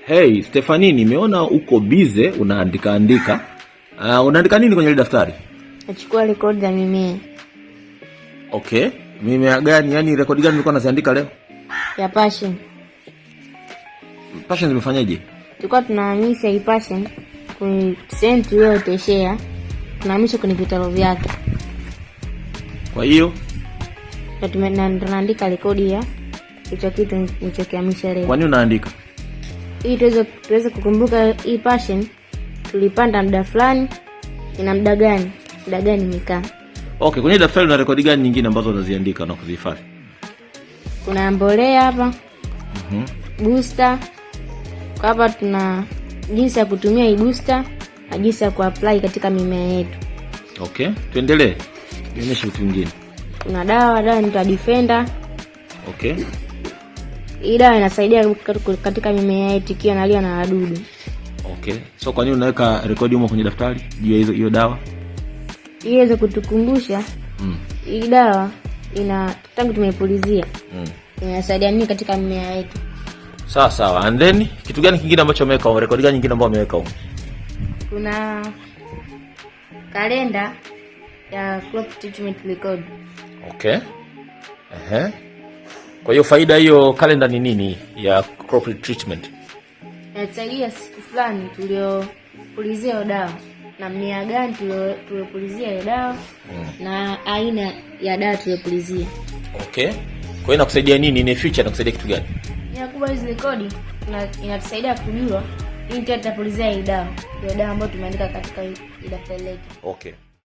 Hey, Stefani, nimeona uko busy unaandika. Unaandika nini kwenye ile daftari? Nachukua rekodi za mimea. Okay. Mimea gani? Yaani rekodi gani ulikuwa unaziandika leo? Ya passion. Passion zimefanyaje? Tulikuwa tunahamisa hii passion kwenye senti yote share. Tunahamisha kwenye vitalu vyake. Kwa hiyo tunaandika rekodi ya hicho kitu nilichokihamisha leo. Kwa nini unaandika? Ili tuweze kukumbuka hii passion tulipanda muda fulani, ina muda gani imekaa. Okay, kwenye daftari una rekodi gani nyingine ambazo unaziandika na kuzihifadhi? Kuna mbolea hapa. Booster. Kwa hapa tuna jinsi ya kutumia hii booster na jinsi ya kuapply katika mimea yetu. Okay, tuendelee. Nionyeshe vitu vingine. Kuna dawa inaitwa Defender. Okay. Hii dawa inasaidia katika mimea yetu ikiwa inaliwa na wadudu. Okay. So kwa nini unaweka rekodi huko kwenye daftari juu ya hiyo dawa? Ili iweze kutukumbusha. Hii dawa tangu tumeipulizia. Inasaidia nini katika mimea yetu? Sawa. And then kitu gani kingine ambacho umeweka? Rekodi gani nyingine ambayo umeweka huko? Kuna kalenda ya crop treatment record. Okay. Kwa hiyo faida hiyo kalenda ni nini ya crop treatment? Inasaidia siku fulani tuliopulizia hiyo dawa na mmea gani tuliopulizia hiyo dawa na aina ya dawa tuliopulizia. Okay. Kwa hiyo inakusaidia nini in the future? Inakusaidia kitu gani? Inakuwa hizo rekodi inatusaidia kujua lini tutapulizia hiyo dawa ambayo tumeandika katika hii daftari letu. Okay.